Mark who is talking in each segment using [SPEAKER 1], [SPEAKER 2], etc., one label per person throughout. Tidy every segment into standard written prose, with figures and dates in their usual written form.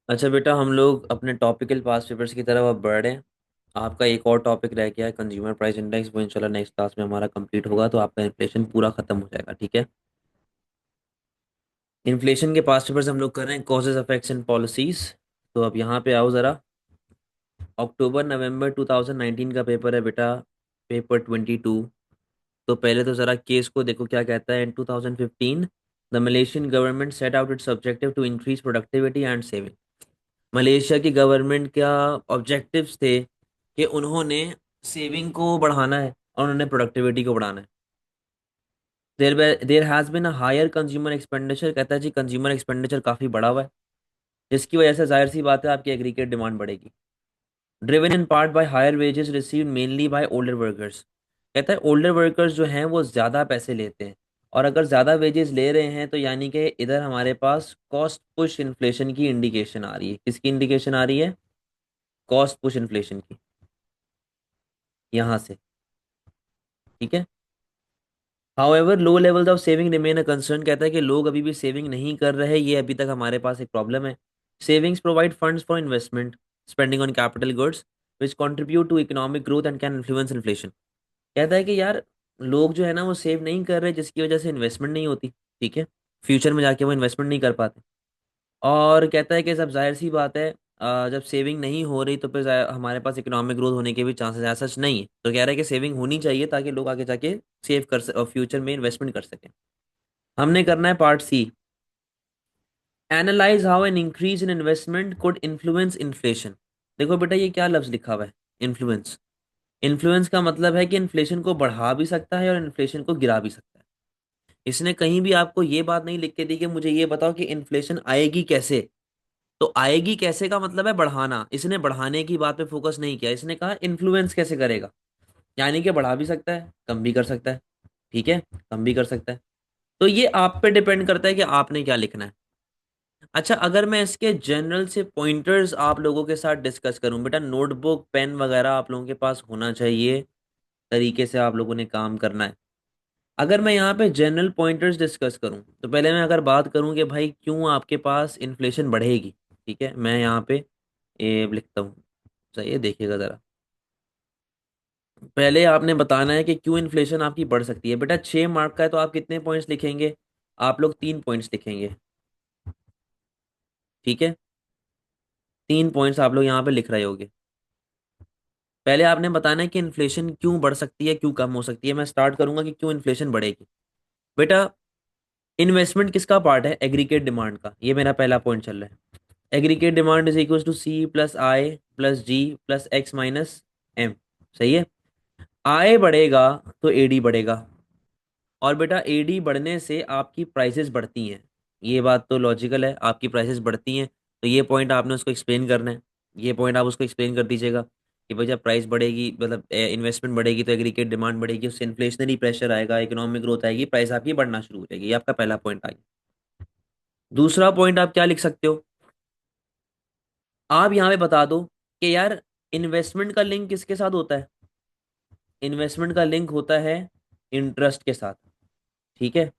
[SPEAKER 1] अच्छा बेटा, हम लोग अपने टॉपिकल पास्ट पेपर्स की तरफ अब बढ़ रहे हैं। आपका एक और टॉपिक रह गया है कंज्यूमर प्राइस इंडेक्स, वो इंशाल्लाह नेक्स्ट क्लास में हमारा कंप्लीट होगा तो आपका इन्फ्लेशन पूरा खत्म हो जाएगा, ठीक है। इन्फ्लेशन के पास्ट पेपर्स हम लोग कर रहे हैं, कॉजेज इफेक्ट्स एंड पॉलिसीज। तो अब यहाँ पे आओ ज़रा। अक्टूबर नवंबर 2019 का पेपर है बेटा, पेपर 22। तो पहले तो ज़रा केस को देखो क्या कहता है। In 2015 the Malaysian government set out its objective to increase productivity and saving. Malaysia की गवर्नमेंट का ऑब्जेक्टिव्स थे कि उन्होंने सेविंग को बढ़ाना है और उन्होंने प्रोडक्टिविटी को बढ़ाना है। There has been a higher consumer expenditure, कहता है जी कंज्यूमर एक्सपेंडिचर काफ़ी बढ़ा हुआ है, जिसकी वजह से जाहिर सी बात है आपकी एग्रीगेट डिमांड बढ़ेगी। Driven in part by higher wages received mainly by older workers. कहता है ओल्डर वर्कर्स जो हैं वो ज़्यादा पैसे लेते हैं, और अगर ज़्यादा वेजेस ले रहे हैं तो यानी कि इधर हमारे पास कॉस्ट पुश इन्फ्लेशन की इंडिकेशन आ रही है। किसकी इंडिकेशन आ रही है? कॉस्ट पुश इन्फ्लेशन की, यहाँ से। ठीक है। However low levels of saving remain a concern, कहता है कि लोग अभी भी सेविंग नहीं कर रहे, ये अभी तक हमारे पास एक प्रॉब्लम है। Savings provide funds for investment, spending on capital goods which contribute to economic growth and can influence inflation. कहता है कि यार लोग जो है ना वो सेव नहीं कर रहे, जिसकी वजह से इन्वेस्टमेंट नहीं होती। ठीक है। फ्यूचर में जाके वो इन्वेस्टमेंट नहीं कर पाते। और कहता है कि सब जाहिर सी बात है, जब सेविंग नहीं हो रही तो फिर हमारे पास इकोनॉमिक ग्रोथ होने के भी चांसेस ऐसा सच नहीं है। तो कह रहा है कि सेविंग होनी चाहिए ताकि लोग आगे जाके सेव कर और फ्यूचर में इन्वेस्टमेंट कर सकें। हमने करना है part C. Analyse how an increase in investment could influence inflation. देखो बेटा ये क्या लफ्ज लिखा हुआ है, इन्फ्लुएंस। इन्फ्लुएंस का मतलब है कि इन्फ्लेशन को बढ़ा भी सकता है और इन्फ्लेशन को गिरा भी सकता है। इसने कहीं भी आपको ये बात नहीं लिख के दी कि मुझे ये बताओ कि इन्फ्लेशन आएगी कैसे। तो आएगी कैसे का मतलब है बढ़ाना, इसने बढ़ाने की बात पे फोकस नहीं किया, इसने कहा इन्फ्लुएंस कैसे करेगा। यानी कि बढ़ा भी सकता है, कम भी कर सकता है। ठीक है, कम भी कर सकता है। तो ये आप पे डिपेंड करता है कि आपने क्या लिखना है। अच्छा, अगर मैं इसके जनरल से पॉइंटर्स आप लोगों के साथ डिस्कस करूं, बेटा नोटबुक पेन वगैरह आप लोगों के पास होना चाहिए, तरीके से आप लोगों ने काम करना है। अगर मैं यहाँ पे जनरल पॉइंटर्स डिस्कस करूं तो पहले मैं अगर बात करूं कि भाई क्यों आपके पास इन्फ्लेशन बढ़ेगी। ठीक है, मैं यहाँ पे ये लिखता हूँ। सही है, देखिएगा ज़रा। पहले आपने बताना है कि क्यों इन्फ्लेशन आपकी बढ़ सकती है। बेटा 6 मार्क का है तो आप कितने पॉइंट्स लिखेंगे? आप लोग 3 पॉइंट्स लिखेंगे। ठीक है, 3 पॉइंट्स आप लोग यहाँ पे लिख रहे होगे। पहले आपने बताना है कि इन्फ्लेशन क्यों बढ़ सकती है, क्यों कम हो सकती है। मैं स्टार्ट करूंगा कि क्यों इन्फ्लेशन बढ़ेगी। बेटा इन्वेस्टमेंट किसका पार्ट है? एग्रीगेट डिमांड का। ये मेरा पहला पॉइंट चल रहा है। Aggregate demand is equal to C plus I plus G plus X minus M. सही है। आय बढ़ेगा तो एडी बढ़ेगा, और बेटा एडी बढ़ने से आपकी प्राइसेस बढ़ती हैं। ये बात तो लॉजिकल है, आपकी प्राइसेस बढ़ती हैं। तो ये पॉइंट आपने उसको एक्सप्लेन करना है। ये पॉइंट आप उसको एक्सप्लेन कर दीजिएगा कि भाई जब प्राइस बढ़ेगी मतलब इन्वेस्टमेंट बढ़ेगी तो एग्रीगेट डिमांड बढ़ेगी, उससे इन्फ्लेशनरी प्रेशर आएगा, इकोनॉमिक ग्रोथ आएगी, प्राइस आपकी बढ़ना शुरू हो जाएगी। ये आपका पहला पॉइंट आ गया। दूसरा पॉइंट आप क्या लिख सकते हो? आप यहाँ पे बता दो कि यार इन्वेस्टमेंट का लिंक किसके साथ होता है? इन्वेस्टमेंट का लिंक होता है इंटरेस्ट के साथ। ठीक है,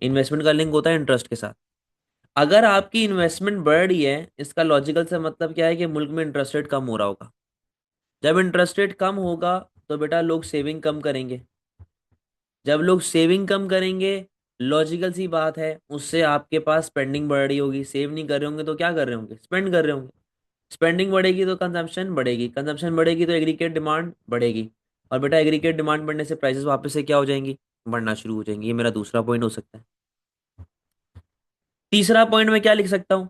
[SPEAKER 1] इन्वेस्टमेंट का लिंक होता है इंटरेस्ट के साथ। अगर आपकी इन्वेस्टमेंट बढ़ रही है, इसका लॉजिकल से मतलब क्या है कि मुल्क में इंटरेस्ट रेट कम हो रहा होगा। जब इंटरेस्ट रेट कम होगा तो बेटा लोग सेविंग कम करेंगे। जब लोग सेविंग कम करेंगे, लॉजिकल सी बात है, उससे आपके पास स्पेंडिंग बढ़ रही होगी। सेव नहीं कर रहे होंगे तो क्या कर रहे होंगे? स्पेंड कर रहे होंगे। स्पेंडिंग बढ़ेगी तो कंजम्पशन बढ़ेगी, कंजम्पशन बढ़ेगी तो एग्रीगेट डिमांड बढ़ेगी, और बेटा एग्रीगेट डिमांड बढ़ने से प्राइसेस वापस से क्या हो जाएंगी? बढ़ना शुरू हो जाएंगी। ये मेरा दूसरा पॉइंट हो सकता है। तीसरा पॉइंट मैं क्या लिख सकता हूँ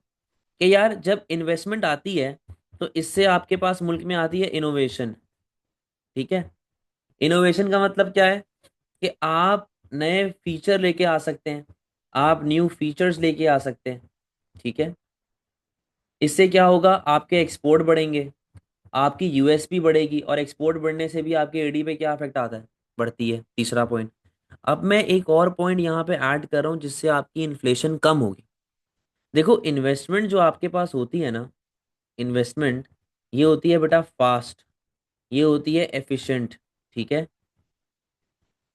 [SPEAKER 1] कि यार जब इन्वेस्टमेंट आती है तो इससे आपके पास मुल्क में आती है इनोवेशन। ठीक है। इनोवेशन का मतलब क्या है कि आप नए फीचर लेके आ सकते हैं, आप न्यू फीचर्स लेके आ सकते हैं। ठीक है। इससे क्या होगा? आपके एक्सपोर्ट बढ़ेंगे, आपकी यूएसपी बढ़ेगी, और एक्सपोर्ट बढ़ने से भी आपके एडी पे क्या इफेक्ट आता है? बढ़ती है। तीसरा पॉइंट। अब मैं एक और पॉइंट यहाँ पे ऐड कर रहा हूँ जिससे आपकी इन्फ्लेशन कम होगी। देखो इन्वेस्टमेंट जो आपके पास होती है ना, इन्वेस्टमेंट ये होती है बेटा फास्ट, ये होती है एफिशिएंट। ठीक है।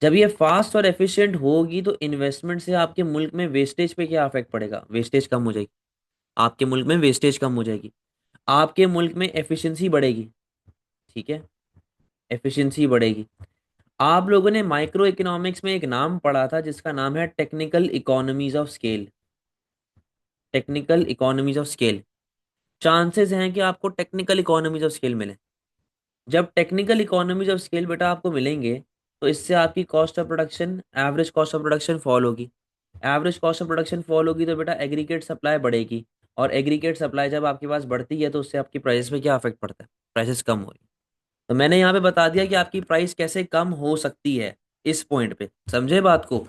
[SPEAKER 1] जब ये फास्ट और एफिशिएंट होगी तो इन्वेस्टमेंट से आपके मुल्क में वेस्टेज पे क्या इफेक्ट पड़ेगा? वेस्टेज कम हो जाएगी। आपके मुल्क में वेस्टेज कम हो जाएगी, आपके मुल्क में एफिशिएंसी बढ़ेगी। ठीक है, एफिशिएंसी बढ़ेगी। आप लोगों ने माइक्रो इकोनॉमिक्स में एक नाम पढ़ा था जिसका नाम है technical economies of scale. Technical economies of scale, chances हैं कि आपको टेक्निकल इकोनॉमीज ऑफ स्केल मिले। जब टेक्निकल इकोनॉमीज ऑफ स्केल बेटा आपको मिलेंगे, तो इससे आपकी cost of production, average cost of production fall होगी। Average cost of production fall होगी तो बेटा एग्रीगेट सप्लाई बढ़ेगी, और एग्रीगेट सप्लाई जब आपके पास बढ़ती है तो उससे आपकी प्राइस पे क्या अफेक्ट पड़ता है, प्राइसेस कम हो रही। तो मैंने यहाँ पे बता दिया कि आपकी प्राइस कैसे कम हो सकती है इस पॉइंट पे, समझे बात को।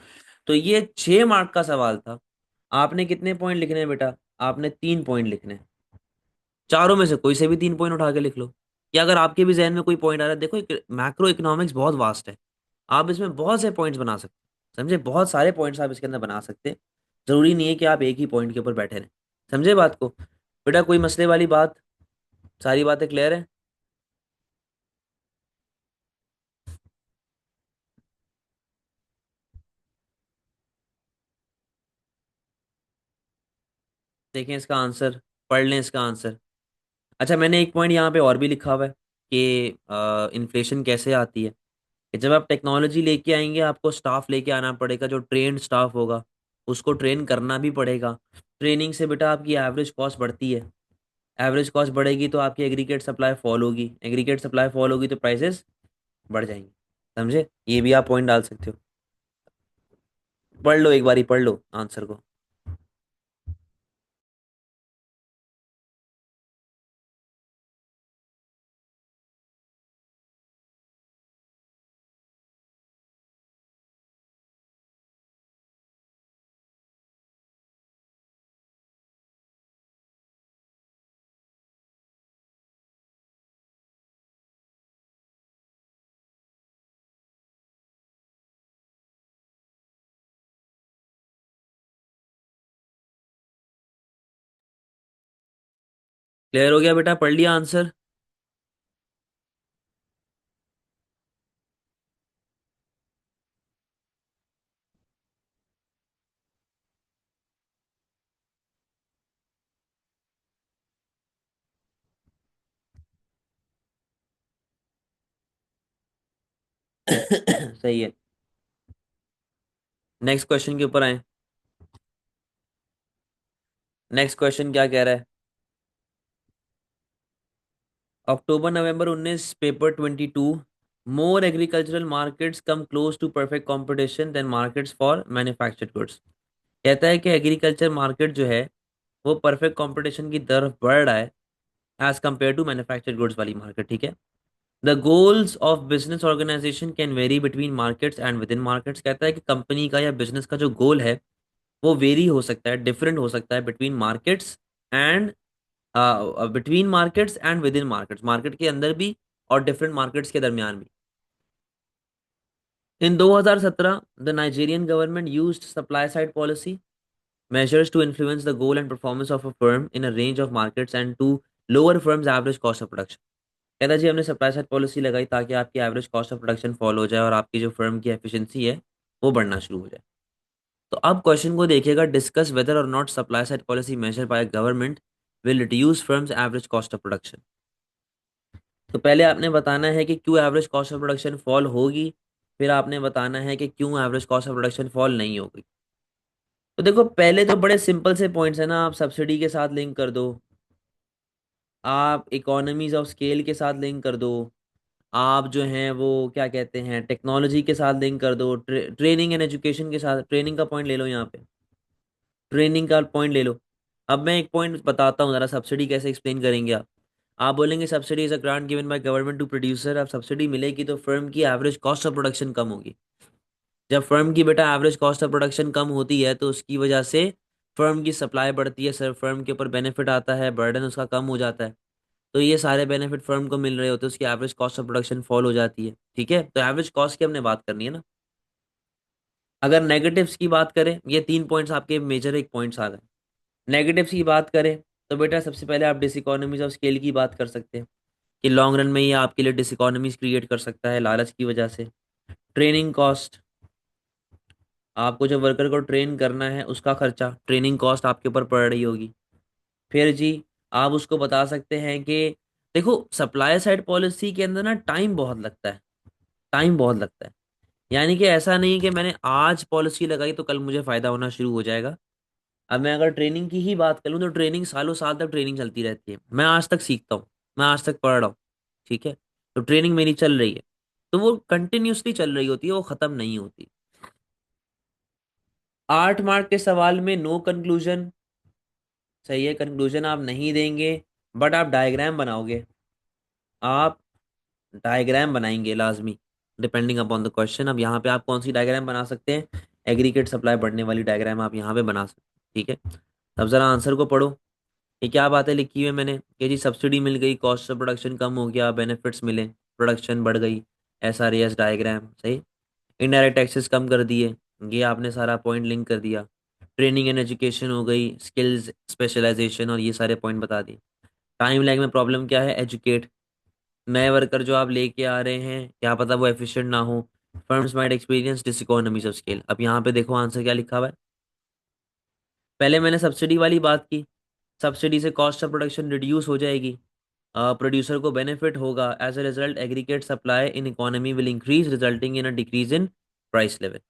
[SPEAKER 1] तो ये 6 मार्क का सवाल था। आपने कितने पॉइंट लिखने हैं बेटा? आपने 3 पॉइंट लिखने हैं। चारों में से कोई से भी 3 पॉइंट उठा के लिख लो, या अगर आपके भी जहन में कोई पॉइंट आ रहा है, देखो मैक्रो इकोनॉमिक्स बहुत वास्ट है, आप इसमें बहुत से पॉइंट्स बना सकते हैं, समझे, बहुत सारे पॉइंट्स आप इसके अंदर बना सकते हैं। जरूरी नहीं है कि आप एक ही पॉइंट के ऊपर बैठे रहें, समझे बात को। बेटा कोई मसले वाली बात, सारी बातें क्लियर है? देखें इसका आंसर, पढ़ लें इसका आंसर। अच्छा, मैंने एक पॉइंट यहाँ पे और भी लिखा हुआ है कि इन्फ्लेशन कैसे आती है, कि जब आप टेक्नोलॉजी लेके आएंगे आपको स्टाफ लेके आना पड़ेगा, जो ट्रेंड स्टाफ होगा उसको ट्रेन करना भी पड़ेगा। ट्रेनिंग से बेटा आपकी एवरेज कॉस्ट बढ़ती है, एवरेज कॉस्ट बढ़ेगी तो आपकी एग्रीगेट सप्लाई फॉल होगी, एग्रीगेट सप्लाई फॉल होगी तो प्राइसेस बढ़ जाएंगे, समझे। ये भी आप पॉइंट डाल सकते हो। पढ़ लो, एक बारी पढ़ लो आंसर को। क्लियर हो गया बेटा, पढ़ लिया आंसर? सही है। नेक्स्ट क्वेश्चन के ऊपर आए। नेक्स्ट क्वेश्चन क्या कह रहा है? October November 19 paper 22, more agricultural markets come close to perfect competition than markets for manufactured goods. कहता है कि एग्रीकल्चर मार्केट जो है वो परफेक्ट कंपटीशन की तरफ बढ़ रहा है as compared to manufactured goods वाली मार्केट। ठीक है। The goals of business organisation can vary between markets and within markets. कहता है कि कंपनी का या बिजनेस का जो गोल है वो वेरी हो सकता है, डिफरेंट हो सकता है between markets and, between markets and within markets, market के अंदर भी और डिफरेंट मार्केट्स के दरमियान भी। इन 2017 the Nigerian government used supply side policy measures to influence the goal and performance of a firm in a range of markets and to lower firm's average cost of production। कहता जी हमने supply side policy लगाई ताकि आपकी average cost of production fall हो जाए और आपकी जो फर्म की एफिशिएंसी है वो बढ़ना शुरू हो जाए। तो अब क्वेश्चन को देखिएगा, discuss whether or not supply side policy measure by government will reduce firms average cost of production. तो पहले आपने बताना है कि क्यों average cost of production fall होगी, फिर आपने बताना है कि क्यों average cost of production fall नहीं होगी। तो देखो पहले तो बड़े सिंपल से पॉइंट्स है ना, आप सब्सिडी के साथ लिंक कर दो, आप इकोनॉमीज ऑफ स्केल के साथ लिंक कर दो, आप जो हैं वो क्या कहते हैं टेक्नोलॉजी के साथ लिंक कर दो, ट्रेनिंग एंड एजुकेशन के साथ, ट्रेनिंग का पॉइंट ले लो यहाँ पे, ट्रेनिंग का पॉइंट ले लो। अब मैं एक पॉइंट बताता हूँ जरा, सब्सिडी कैसे एक्सप्लेन करेंगे आप बोलेंगे subsidy is a grant given by government to producer. अब सब्सिडी मिलेगी तो फर्म की एवरेज कॉस्ट ऑफ प्रोडक्शन कम होगी। जब फर्म की बेटा एवरेज कॉस्ट ऑफ प्रोडक्शन कम होती है तो उसकी वजह से फर्म की सप्लाई बढ़ती है, सर फर्म के ऊपर बेनिफिट आता है, बर्डन उसका कम हो जाता है। तो ये सारे बेनिफिट फर्म को मिल रहे होते हैं, उसकी average cost of production fall हो जाती है। ठीक है, तो एवरेज कॉस्ट की हमने बात करनी है ना। अगर नेगेटिव्स की बात करें, ये 3 पॉइंट्स आपके मेजर एक पॉइंट्स आ गए। नेगेटिव्स की बात करें तो बेटा सबसे पहले आप डिसइकोनॉमीज ऑफ स्केल की बात कर सकते हैं, कि लॉन्ग रन में ये आपके लिए डिसइकोनॉमीज क्रिएट कर सकता है लालच की वजह से। ट्रेनिंग कॉस्ट, आपको जो वर्कर को ट्रेन करना है उसका खर्चा, ट्रेनिंग कॉस्ट आपके ऊपर पड़ रही होगी। फिर जी आप उसको बता सकते हैं कि देखो सप्लाई साइड पॉलिसी के अंदर ना टाइम बहुत लगता है, टाइम बहुत लगता है। यानी कि ऐसा नहीं कि मैंने आज पॉलिसी लगाई तो कल मुझे फायदा होना शुरू हो जाएगा। अब मैं अगर ट्रेनिंग की ही बात करूँ तो ट्रेनिंग सालों साल तक ट्रेनिंग चलती रहती है, मैं आज तक सीखता हूँ, मैं आज तक पढ़ रहा हूँ, ठीक है। तो ट्रेनिंग मेरी चल रही है, तो वो कंटिन्यूसली चल रही होती है, वो खत्म नहीं होती। 8 मार्क के सवाल में नो कंक्लूजन, सही है, कंक्लूजन आप नहीं देंगे, बट आप डायग्राम बनाओगे, आप डायग्राम बनाएंगे लाजमी, डिपेंडिंग अपॉन द क्वेश्चन। अब यहाँ पे आप कौन सी डायग्राम बना सकते हैं, एग्रीगेट सप्लाई बढ़ने वाली डायग्राम आप यहाँ पे बना सकते हैं, ठीक है। अब जरा आंसर को पढ़ो, ये क्या बातें लिखी हुई है मैंने कि जी सब्सिडी मिल गई, कॉस्ट ऑफ प्रोडक्शन कम हो गया, बेनिफिट्स मिले, प्रोडक्शन बढ़ गई, SRAS डायग्राम सही, इनडायरेक्ट टैक्सेस कम कर दिए, ये आपने सारा पॉइंट लिंक कर दिया, ट्रेनिंग एंड एजुकेशन हो गई, स्किल्स स्पेशलाइजेशन, और ये सारे पॉइंट बता दिए। टाइम लैग में प्रॉब्लम क्या है, एजुकेट, नए वर्कर जो आप लेके आ रहे हैं क्या पता वो एफिशिएंट ना हो, firms might experience diseconomies of scale. अब यहाँ पे देखो आंसर क्या लिखा हुआ है, पहले मैंने सब्सिडी वाली बात की, सब्सिडी से कॉस्ट ऑफ प्रोडक्शन रिड्यूस हो जाएगी, प्रोड्यूसर को बेनिफिट होगा, as a result aggregate supply in economy will increase resulting in a decrease in price level.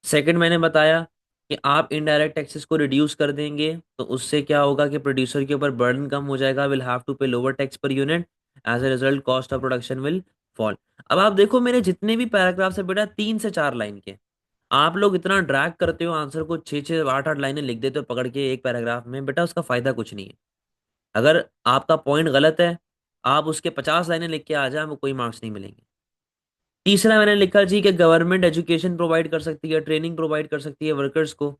[SPEAKER 1] Second मैंने बताया कि आप इनडायरेक्ट टैक्सेस को रिड्यूस कर देंगे तो उससे क्या होगा कि प्रोड्यूसर के ऊपर बर्डन कम हो जाएगा, will have to pay lower tax per unit, as a result cost of production will fall. अब आप देखो मेरे जितने भी पैराग्राफ्स है बेटा 3 से 4 लाइन के, आप लोग इतना ड्रैग करते हो आंसर को, 6 6 8 8 लाइनें लिख देते हो पकड़ के एक पैराग्राफ में, बेटा उसका फायदा कुछ नहीं है। अगर आपका पॉइंट गलत है, आप उसके 50 लाइनें लिख के आ जाए, आपको कोई मार्क्स नहीं मिलेंगे। तीसरा मैंने लिखा जी कि गवर्नमेंट एजुकेशन प्रोवाइड कर सकती है, ट्रेनिंग प्रोवाइड कर सकती है वर्कर्स को,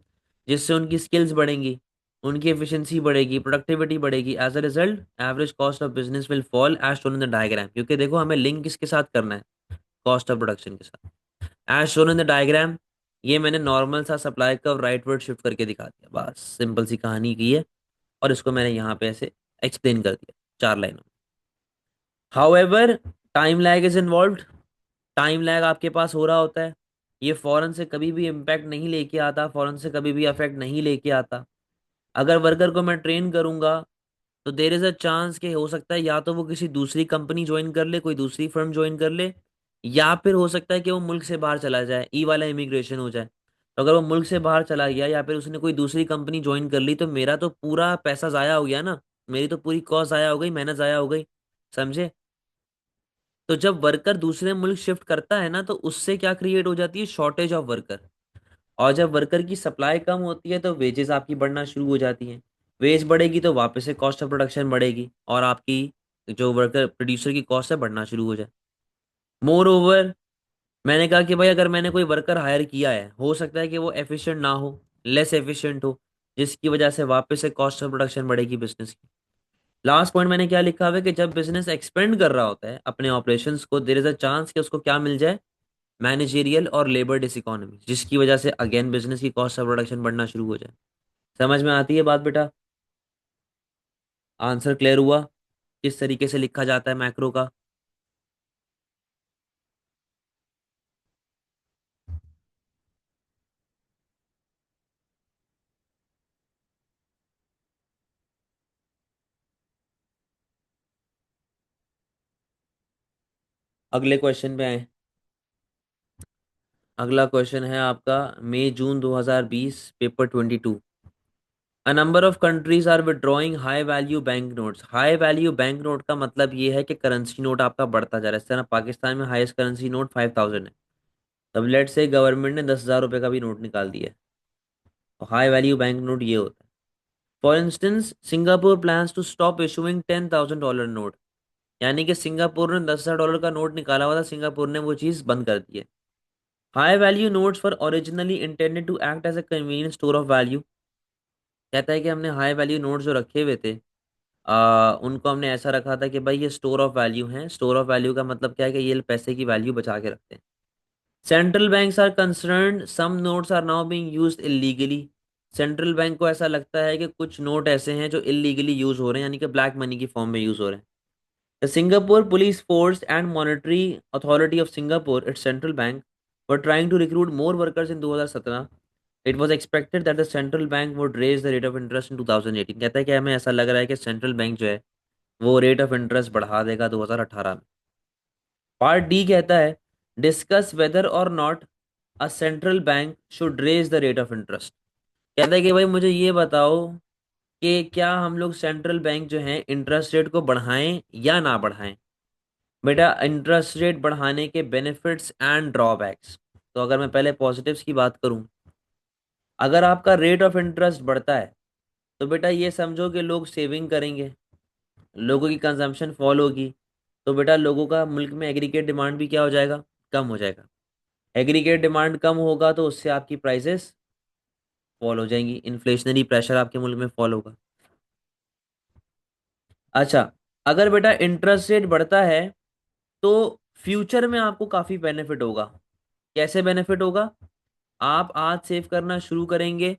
[SPEAKER 1] जिससे उनकी स्किल्स बढ़ेंगी, उनकी एफिशिएंसी बढ़ेगी, प्रोडक्टिविटी बढ़ेगी, as a result average cost of business will fall as shown in the diagram, क्योंकि देखो हमें लिंक किसके साथ करना है, कॉस्ट ऑफ प्रोडक्शन के साथ, as shown in the diagram. ये मैंने नॉर्मल सा सप्लाई का राइट वर्ड शिफ्ट करके दिखा दिया, बस सिंपल सी कहानी की है, और इसको मैंने यहाँ पे ऐसे एक्सप्लेन कर दिया 4 लाइनों में। However time lag is involve, time lag आपके पास हो रहा होता है, ये फौरन से कभी भी इम्पैक्ट नहीं लेके आता, फौरन से कभी भी अफेक्ट नहीं लेके आता। अगर वर्कर को मैं ट्रेन करूंगा तो देर इज अ चांस कि हो सकता है या तो वो किसी दूसरी कंपनी ज्वाइन कर ले, कोई दूसरी फर्म ज्वाइन कर ले, या फिर हो सकता है कि वो मुल्क से बाहर चला जाए, ई वाला इमिग्रेशन हो जाए। तो अगर वो मुल्क से बाहर चला गया या फिर उसने कोई दूसरी कंपनी ज्वाइन कर ली तो मेरा तो पूरा पैसा जाया हो गया ना, मेरी तो पूरी कॉस्ट जाया हो गई, मेहनत जाया हो गई, समझे। तो जब वर्कर दूसरे मुल्क शिफ्ट करता है ना तो उससे क्या क्रिएट हो जाती है, शॉर्टेज ऑफ वर्कर। और जब वर्कर की सप्लाई कम होती है तो वेजेस आपकी बढ़ना शुरू हो जाती हैं, वेज बढ़ेगी तो वापस से कॉस्ट ऑफ प्रोडक्शन बढ़ेगी, और आपकी जो वर्कर प्रोड्यूसर की कॉस्ट है बढ़ना शुरू हो जाए। मोर ओवर मैंने कहा कि भाई अगर मैंने कोई वर्कर हायर किया है, हो सकता है कि वो एफिशिएंट ना हो, लेस एफिशिएंट हो, जिसकी वजह से वापस से कॉस्ट ऑफ प्रोडक्शन बढ़ेगी बिजनेस की। लास्ट पॉइंट मैंने क्या लिखा हुआ है कि जब बिजनेस एक्सपेंड कर रहा होता है अपने ऑपरेशंस को, देयर इज अ चांस कि उसको क्या मिल जाए, मैनेजेरियल और लेबर डिसइकोनॉमी, जिसकी वजह से अगेन बिजनेस की कॉस्ट ऑफ प्रोडक्शन बढ़ना शुरू हो जाए। समझ में आती है बात बेटा, आंसर क्लियर हुआ, किस तरीके से लिखा जाता है मैक्रो का। अगले क्वेश्चन पे आए, अगला क्वेश्चन है आपका May June 2020 paper 22। A number of countries are withdrawing high value bank notes, high value bank note का मतलब ये है कि करेंसी नोट आपका बढ़ता जा रहा है, इस तरह पाकिस्तान में हाईएस्ट करेंसी नोट 5000 है। तब लेट से गवर्नमेंट ने 10,000 रुपये का भी नोट निकाल दिया है, तो हाई वैल्यू बैंक नोट ये होता है। For instance Singapore plans to stop issuing $10,000 note, यानी कि सिंगापुर ने $10,000 का नोट निकाला हुआ था, सिंगापुर ने वो चीज़ बंद कर दी है। High value notes for originally intended to act as a convenience store of value, कहता है कि हमने हाई वैल्यू नोट्स जो रखे हुए थे, उनको हमने ऐसा रखा था कि भाई ये स्टोर ऑफ वैल्यू है, स्टोर ऑफ वैल्यू का मतलब क्या है कि ये पैसे की वैल्यू बचा के रखते हैं। Central banks are concerned some notes are now being used illegally, central bank को ऐसा लगता है कि कुछ नोट ऐसे हैं जो इलीगली यूज हो रहे हैं, यानी कि ब्लैक मनी की फॉर्म में यूज हो रहे हैं। The Singapore police force and monetary authority of Singapore its central bank were trying to recruit more workers in 2017 it was expected that the central bank would raise the rate of interest in 2018। कहता है कि हमें ऐसा लग रहा है कि central bank जो है वो रेट ऑफ इंटरेस्ट बढ़ा देगा 2018 में। पार्ट डी कहता है discuss whether or not a central bank should raise the rate of interest. कहता है कि भाई मुझे ये बताओ कि क्या हम लोग सेंट्रल बैंक जो है इंटरेस्ट रेट को बढ़ाएं या ना बढ़ाएं। बेटा इंटरेस्ट रेट बढ़ाने के बेनिफिट्स एंड ड्रॉबैक्स। तो अगर मैं पहले पॉजिटिव्स की बात करूं, अगर आपका रेट ऑफ इंटरेस्ट बढ़ता है तो बेटा ये समझो कि लोग सेविंग करेंगे, लोगों की कंजम्पशन फॉल होगी, तो बेटा लोगों का मुल्क में एग्रीगेट डिमांड भी क्या हो जाएगा, कम हो जाएगा। एग्रीगेट डिमांड कम होगा तो उससे आपकी प्राइसेस फॉल हो जाएंगी, इन्फ्लेशनरी प्रेशर आपके मुल्क में फॉल होगा। अच्छा, अगर बेटा इंटरेस्ट रेट बढ़ता है तो फ्यूचर में आपको काफ़ी बेनिफिट होगा। कैसे बेनिफिट होगा? आप आज सेव करना शुरू करेंगे,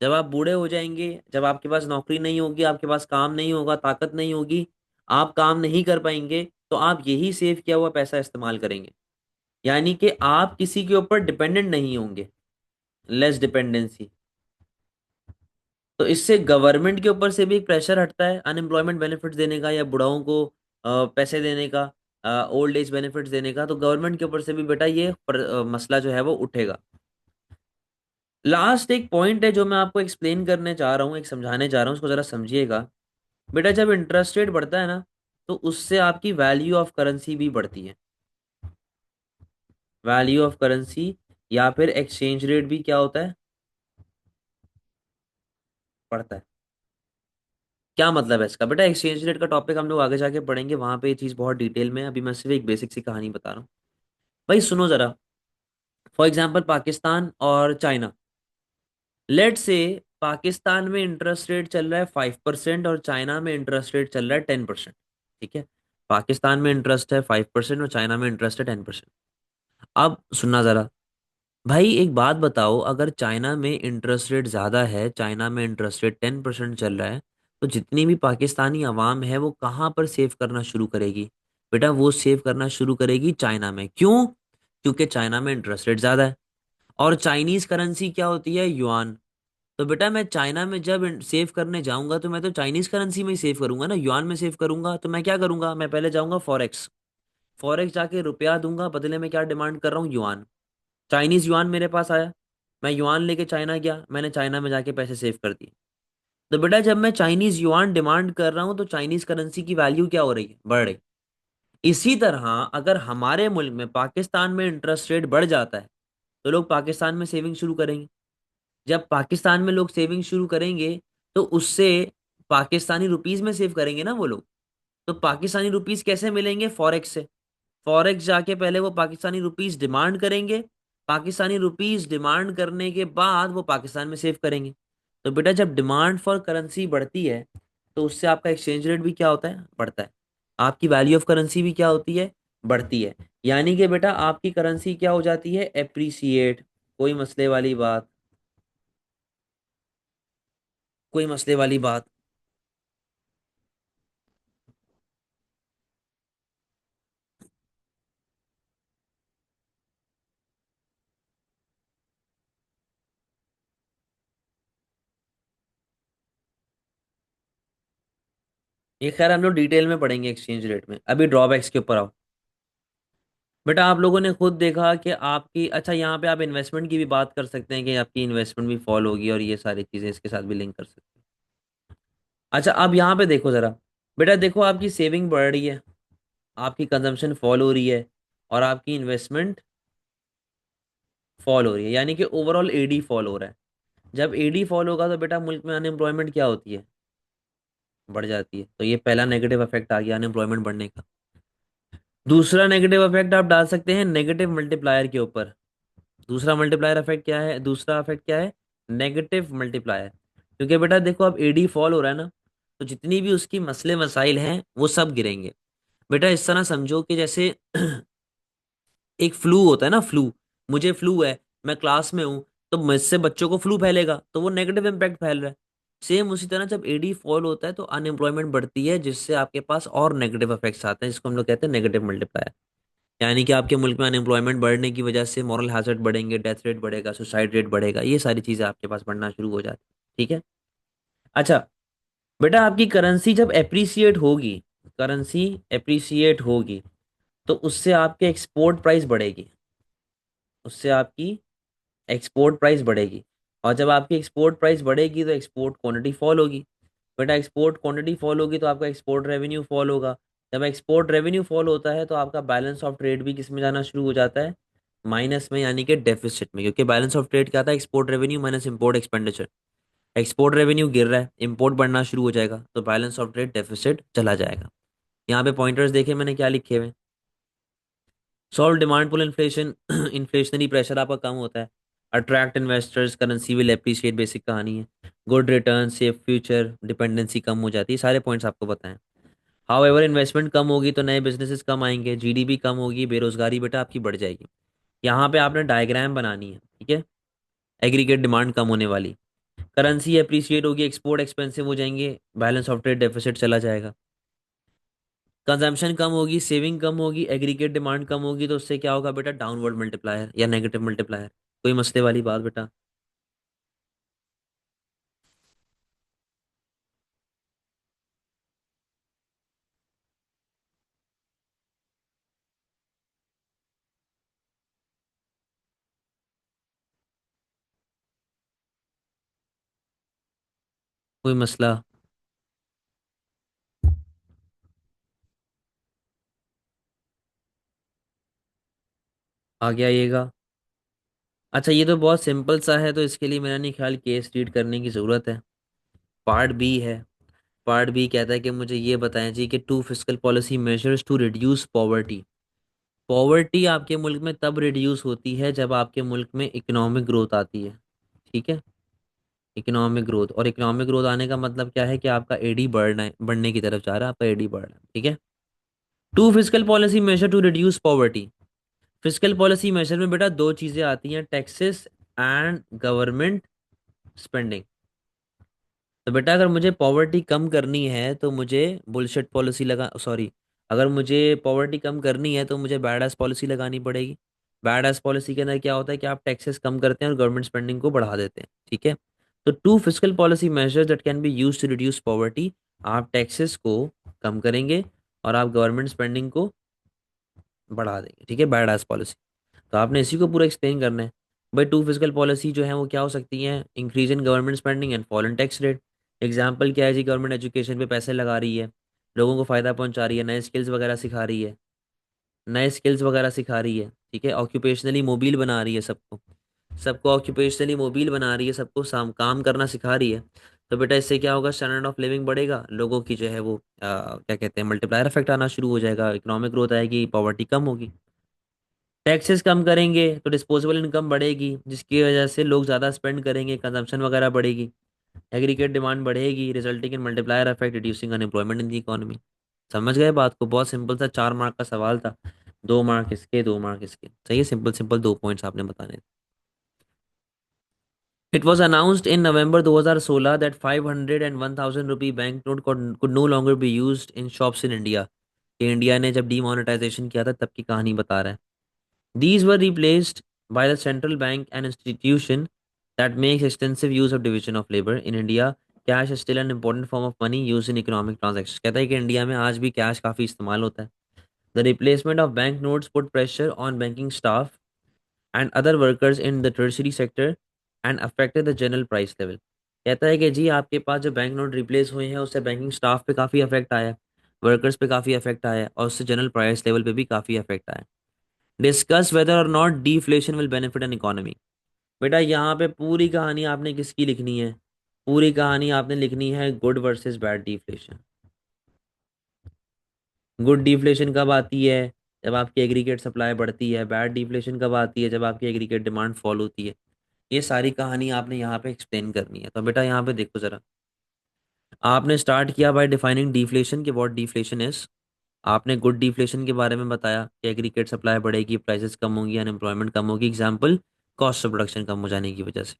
[SPEAKER 1] जब आप बूढ़े हो जाएंगे, जब आपके पास नौकरी नहीं होगी, आपके पास काम नहीं होगा, ताकत नहीं होगी, आप काम नहीं कर पाएंगे, तो आप यही सेव किया हुआ पैसा इस्तेमाल करेंगे। यानी कि आप किसी के ऊपर डिपेंडेंट नहीं होंगे, लेस डिपेंडेंसी। तो इससे गवर्नमेंट के ऊपर से भी एक प्रेशर हटता है अनएम्प्लॉयमेंट बेनिफिट्स देने का, या बुढ़ाओं को पैसे देने का, ओल्ड एज बेनिफिट्स देने का। तो गवर्नमेंट के ऊपर से भी बेटा ये मसला जो है वो उठेगा। लास्ट एक पॉइंट है जो मैं आपको एक्सप्लेन करने चाह रहा हूँ, एक समझाने चाह रहा हूँ, उसको ज़रा समझिएगा। बेटा जब इंटरेस्ट रेट बढ़ता है ना, तो उससे आपकी वैल्यू ऑफ करेंसी भी बढ़ती है। वैल्यू ऑफ करेंसी या फिर एक्सचेंज रेट भी क्या होता है, बढ़ता है। क्या मतलब है इसका? बेटा एक्सचेंज रेट का टॉपिक हम लोग आगे जाके पढ़ेंगे, वहां पे ये चीज़ बहुत डिटेल में है। अभी मैं सिर्फ एक बेसिक सी कहानी बता रहा हूँ। भाई सुनो जरा, फॉर एग्जाम्पल पाकिस्तान और चाइना। लेट से पाकिस्तान में इंटरेस्ट रेट चल रहा है 5% और चाइना में इंटरेस्ट रेट चल रहा है 10%। ठीक है, पाकिस्तान में इंटरेस्ट है 5% और चाइना में इंटरेस्ट है 10%। अब सुनना जरा, भाई एक बात बताओ, अगर चाइना में इंटरेस्ट रेट ज़्यादा है, चाइना में इंटरेस्ट रेट 10% चल रहा है, तो जितनी भी पाकिस्तानी आवाम है वो कहाँ पर सेव करना शुरू करेगी? बेटा वो सेव करना शुरू करेगी चाइना में। क्यों? क्योंकि चाइना में इंटरेस्ट रेट ज़्यादा है। और चाइनीज़ करेंसी क्या होती है? युआन। तो बेटा मैं चाइना में जब सेव करने जाऊंगा तो मैं तो चाइनीज़ करेंसी में ही सेव करूंगा ना, युआन में सेव करूंगा। तो मैं क्या करूंगा, मैं पहले जाऊंगा फॉरेक्स। फॉरेक्स जाके रुपया दूंगा, बदले में क्या डिमांड कर रहा हूँ, युआन। चाइनीज युआन मेरे पास आया, मैं युआन लेके चाइना गया, मैंने चाइना में जाके पैसे सेव कर दिए। तो बेटा जब मैं चाइनीज युआन डिमांड कर रहा हूं तो चाइनीज करेंसी की वैल्यू क्या हो रही है, बढ़ रही। इसी तरह अगर हमारे मुल्क में पाकिस्तान में इंटरेस्ट रेट बढ़ जाता है तो लोग पाकिस्तान में सेविंग शुरू करेंगे। जब पाकिस्तान में लोग सेविंग शुरू करेंगे तो उससे पाकिस्तानी रुपीज में सेव करेंगे ना वो लोग। तो पाकिस्तानी रुपीस कैसे मिलेंगे? फॉरेक्स से। फॉरेक्स जाके पहले वो पाकिस्तानी रुपीस डिमांड करेंगे, पाकिस्तानी रुपीस डिमांड करने के बाद वो पाकिस्तान में सेव करेंगे। तो बेटा जब डिमांड फॉर करेंसी बढ़ती है तो उससे आपका एक्सचेंज रेट भी क्या होता है, बढ़ता है। आपकी वैल्यू ऑफ करेंसी भी क्या होती है, बढ़ती है। यानी कि बेटा आपकी करेंसी क्या हो जाती है, एप्रिसिएट। कोई मसले वाली बात? कोई मसले वाली बात? ये खैर हम लोग डिटेल में पढ़ेंगे एक्सचेंज रेट में, अभी ड्रॉबैक्स के ऊपर आओ। बेटा आप लोगों ने खुद देखा कि आपकी, अच्छा यहाँ पे आप इन्वेस्टमेंट की भी बात कर सकते हैं कि आपकी इन्वेस्टमेंट भी फॉल होगी और ये सारी चीज़ें इसके साथ भी लिंक कर सकते हैं। अच्छा अब यहाँ पे देखो ज़रा, बेटा देखो आपकी सेविंग बढ़ रही है, आपकी कंजम्पशन फॉल हो रही है, और आपकी इन्वेस्टमेंट फॉल हो रही है, यानी कि ओवरऑल एडी फॉल हो रहा है। जब एडी फॉल होगा तो बेटा मुल्क में अनएम्प्लॉयमेंट क्या होती है, बढ़ जाती है। तो ये पहला नेगेटिव इफेक्ट आ गया अनएम्प्लॉयमेंट बढ़ने का। दूसरा नेगेटिव इफेक्ट आप डाल सकते हैं नेगेटिव मल्टीप्लायर के ऊपर। दूसरा मल्टीप्लायर इफेक्ट क्या है, दूसरा इफेक्ट क्या है, नेगेटिव मल्टीप्लायर। क्योंकि बेटा देखो अब एडी फॉल हो रहा है ना, तो जितनी भी उसकी मसले मसाइल हैं वो सब गिरेंगे। बेटा इस तरह समझो कि जैसे एक फ्लू होता है ना, फ्लू। मुझे फ्लू है, मैं क्लास में हूँ, तो मुझसे बच्चों को फ्लू फैलेगा तो वो नेगेटिव इम्पैक्ट फैल रहा है। सेम उसी तरह जब एडी फॉल होता है तो अनएम्प्लॉयमेंट बढ़ती है, जिससे आपके पास और नेगेटिव इफेक्ट्स आते हैं, जिसको हम लोग कहते हैं नेगेटिव मल्टीप्लायर। यानी कि आपके मुल्क में अनएम्प्लॉयमेंट बढ़ने की वजह से मॉरल हैजर्ड बढ़ेंगे, डेथ रेट बढ़ेगा, सुसाइड रेट बढ़ेगा, ये सारी चीज़ें आपके पास बढ़ना शुरू हो जाती। ठीक है। अच्छा बेटा, आपकी करेंसी जब एप्रिसिएट होगी, करेंसी एप्रिसिएट होगी, तो उससे आपके एक्सपोर्ट प्राइस बढ़ेगी, उससे आपकी एक्सपोर्ट प्राइस बढ़ेगी। और जब आपकी एक्सपोर्ट प्राइस बढ़ेगी तो एक्सपोर्ट क्वांटिटी फॉल होगी। बेटा एक्सपोर्ट क्वांटिटी फॉल होगी तो आपका एक्सपोर्ट रेवेन्यू फॉल होगा। जब एक्सपोर्ट रेवेन्यू फॉल होता है तो आपका बैलेंस ऑफ ट्रेड भी किस में जाना शुरू हो जाता है? माइनस में, यानी कि डेफिसिट में। क्योंकि बैलेंस ऑफ ट्रेड क्या था? Export revenue minus import expenditure. Export revenue गिर रहा है, इंपोर्ट बढ़ना शुरू हो जाएगा, तो बैलेंस ऑफ ट्रेड डेफिसिट चला जाएगा। यहाँ पे पॉइंटर्स देखे मैंने क्या लिखे हुए? Solve demand pull inflation, inflationary pressure आपका कम होता है। Attract investors, currency will appreciate, basic कहानी है। Good return, safe future, dependency कम हो जाती है, सारे पॉइंट्स आपको बताएं। हाउ एवर इन्वेस्टमेंट कम होगी तो नए बिजनेसेस कम आएंगे, जीडीपी कम होगी, बेरोजगारी बेटा आपकी बढ़ जाएगी। यहाँ पे आपने डायग्राम बनानी है, ठीक है। एग्रीगेट डिमांड कम होने वाली, करेंसी एप्रिशिएट होगी, एक्सपोर्ट एक्सपेंसिव हो जाएंगे, बैलेंस ऑफ ट्रेड डेफिसिट चला जाएगा। कंजम्पशन कम होगी, सेविंग कम होगी, एग्रीगेट डिमांड कम होगी, तो उससे क्या होगा बेटा? डाउनवर्ड मल्टीप्लायर या नेगेटिव मल्टीप्लायर। कोई मसले वाली बात बेटा? कोई मसला? आगे आइएगा। अच्छा ये तो बहुत सिंपल सा है, तो इसके लिए मेरा नहीं ख्याल केस रीड करने की ज़रूरत है। पार्ट बी है। पार्ट बी कहता है कि मुझे ये बताएं जी कि two fiscal policy measures to reduce poverty. Poverty आपके मुल्क में तब रिड्यूस होती है जब आपके मुल्क में इकोनॉमिक ग्रोथ आती है। ठीक है। इकोनॉमिक ग्रोथ, और इकोनॉमिक ग्रोथ आने का मतलब क्या है? कि आपका एडी बढ़ना है, बढ़ने की तरफ जा रहा है, आपका एडी बढ़ रहा है। ठीक है। Two physical policy measure to reduce poverty. Physical policy measure में बेटा दो चीजें आती हैं, टैक्सेस एंड गवर्नमेंट स्पेंडिंग। तो बेटा अगर मुझे पॉवर्टी कम करनी है तो मुझे बुलशिट पॉलिसी लगा, सॉरी, अगर मुझे पॉवर्टी कम करनी है तो मुझे बैड एस पॉलिसी लगानी पड़ेगी। बैड एस पॉलिसी के अंदर क्या होता है कि आप टैक्सेस कम करते हैं और गवर्नमेंट स्पेंडिंग को बढ़ा देते हैं। ठीक है। तो two physical policy measures that can be use to reduce poverty, आप टैक्सेस को कम करेंगे और आप गवर्नमेंट स्पेंडिंग को बढ़ा देंगे। ठीक है, बैड एस पॉलिसी। तो आपने इसी को पूरा एक्सप्लेन करना है। भाई टू फिजिकल पॉलिसी जो है वो क्या हो सकती है? Increase in government spending and fall in tax rate. Example क्या है जी? गवर्नमेंट एजुकेशन पे पैसे लगा रही है, लोगों को फायदा पहुंचा रही है, नए स्किल्स वगैरह सिखा रही है, नए स्किल्स वगैरह सिखा रही है। ठीक है। ऑक्यूपेशनली मोबिल बना रही है सबको, सबको ऑक्यूपेशनली मोबिल बना रही है, सबको काम करना सिखा रही है। तो बेटा इससे क्या होगा? स्टैंडर्ड ऑफ लिविंग बढ़ेगा, लोगों की जो है वो क्या कहते हैं, मल्टीप्लायर इफेक्ट आना शुरू हो जाएगा, इकोनॉमिक ग्रोथ आएगी, पॉवर्टी कम होगी। टैक्सेस कम करेंगे तो डिस्पोजेबल इनकम बढ़ेगी, जिसकी वजह से लोग ज़्यादा स्पेंड करेंगे, कंजम्पशन वगैरह बढ़ेगी, एग्रीगेट डिमांड बढ़ेगी, resulting in multiplier effect, reducing unemployment in the economy. समझ गए बात को? बहुत सिंपल सा 4 मार्क का सवाल था। 2 मार्क इसके, 2 मार्क इसके। सही है, सिंपल सिंपल 2 पॉइंट्स आपने बताने थे। It was announced in November 2016 that 500 and 1000 rupee bank note could no longer be used in shops in India. India ने जब डीमोनेटाइजेशन किया था तब की कहानी बता रहा है। These were replaced by the central bank, an institution that makes extensive use of division of labor. In India, cash is still an important form of money used in economic transactions. कहता है कि India में आज भी cash काफ़ी इस्तेमाल होता है। The replacement of bank notes put pressure on banking staff and other workers in the tertiary sector and affected the general price level. कहता है कि जी आपके पास जो बैंक नोट रिप्लेस हुए हैं उससे बैंकिंग स्टाफ पे काफ़ी अफेक्ट आया है, वर्कर्स पे काफ़ी अफेक्ट आया है, और उससे जनरल प्राइस लेवल पे भी काफ़ी अफेक्ट आया है। Discuss whether or not deflation will benefit an economy. बेटा यहाँ पे पूरी कहानी आपने किसकी लिखनी है? पूरी कहानी आपने लिखनी है good versus bad deflation. Good deflation कब आती है? जब आपकी एग्रीगेट सप्लाई बढ़ती है। बैड डिफ्लेशन कब आती है? जब आपकी एग्रीगेट डिमांड फॉल होती है। ये सारी कहानी आपने यहाँ पे एक्सप्लेन करनी है। तो बेटा यहाँ पे देखो जरा, आपने स्टार्ट किया बाय डिफाइनिंग डिफ्लेशन, के व्हाट डिफ्लेशन इज। आपने गुड डिफ्लेशन के बारे में बताया कि एग्रीगेट सप्लाई बढ़ेगी, प्राइसेस कम होंगी, अनएम्प्लॉयमेंट कम होगी, एग्जाम्पल कॉस्ट ऑफ प्रोडक्शन कम हो जाने की वजह से।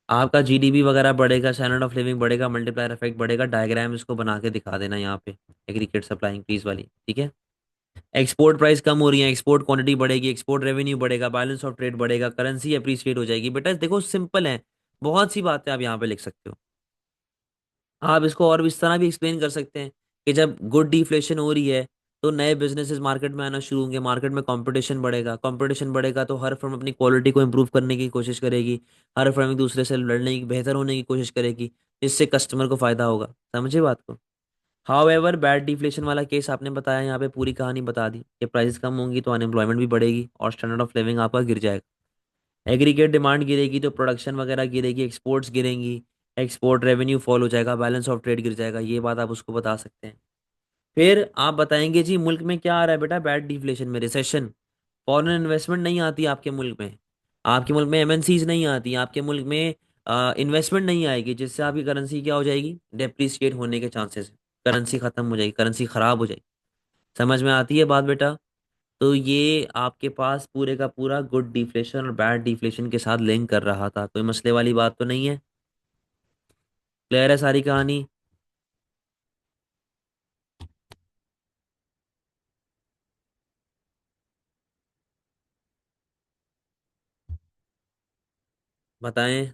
[SPEAKER 1] आपका जीडीपी वगैरह बढ़ेगा, स्टैंडर्ड ऑफ लिविंग बढ़ेगा, मल्टीप्लायर इफेक्ट बढ़ेगा। डायग्राम इसको बना के दिखा देना यहाँ पे, एग्रीगेट सप्लाई इंक्रीज वाली। ठीक है। एक्सपोर्ट प्राइस कम हो रही है, एक्सपोर्ट क्वांटिटी बढ़ेगी, एक्सपोर्ट रेवेन्यू बढ़ेगा, बैलेंस ऑफ ट्रेड बढ़ेगा, करेंसी अप्रिशिएट हो जाएगी। बेटा देखो सिंपल है, बहुत सी बातें आप यहाँ पे लिख सकते हो। आप इसको और भी इस तरह भी एक्सप्लेन कर सकते हैं कि जब गुड डिफ्लेशन हो रही है तो नए बिजनेसेस मार्केट में आना शुरू होंगे, मार्केट में कंपटीशन बढ़ेगा, कंपटीशन बढ़ेगा तो हर फर्म अपनी क्वालिटी को इंप्रूव करने की कोशिश करेगी, हर फर्म एक दूसरे से लड़ने की, बेहतर होने की कोशिश करेगी, जिससे कस्टमर को फायदा होगा। समझे बात को? हाउएवर बैड डिफ्लेशन वाला केस आपने बताया, यहाँ पे पूरी कहानी बता दी कि प्राइस कम होंगी तो अनएम्प्लॉयमेंट भी बढ़ेगी और स्टैंडर्ड ऑफ लिविंग आपका गिर जाएगा। एग्रीगेट डिमांड गिरेगी तो प्रोडक्शन वगैरह गिरेगी, एक्सपोर्ट्स गिरेंगी, एक्सपोर्ट रेवेन्यू फॉल हो जाएगा, बैलेंस ऑफ ट्रेड गिर जाएगा। ये बात आप उसको बता सकते हैं। फिर आप बताएंगे जी मुल्क में क्या आ रहा है बेटा, बैड डिफ्लेशन में रिसेशन, फॉरेन इन्वेस्टमेंट नहीं आती आपके मुल्क में, आपके मुल्क में एमएनसीज नहीं आती, आपके मुल्क में इन्वेस्टमेंट नहीं आएगी, जिससे आपकी करेंसी क्या हो जाएगी, डेप्रिसिएट होने के चांसेस, करेंसी खत्म हो जाएगी, करेंसी खराब हो जाएगी। समझ में आती है बात बेटा? तो ये आपके पास पूरे का पूरा गुड डिफ्लेशन और बैड डिफ्लेशन के साथ लिंक कर रहा था, कोई मसले वाली बात तो नहीं है? क्लियर है सारी कहानी? बताएं।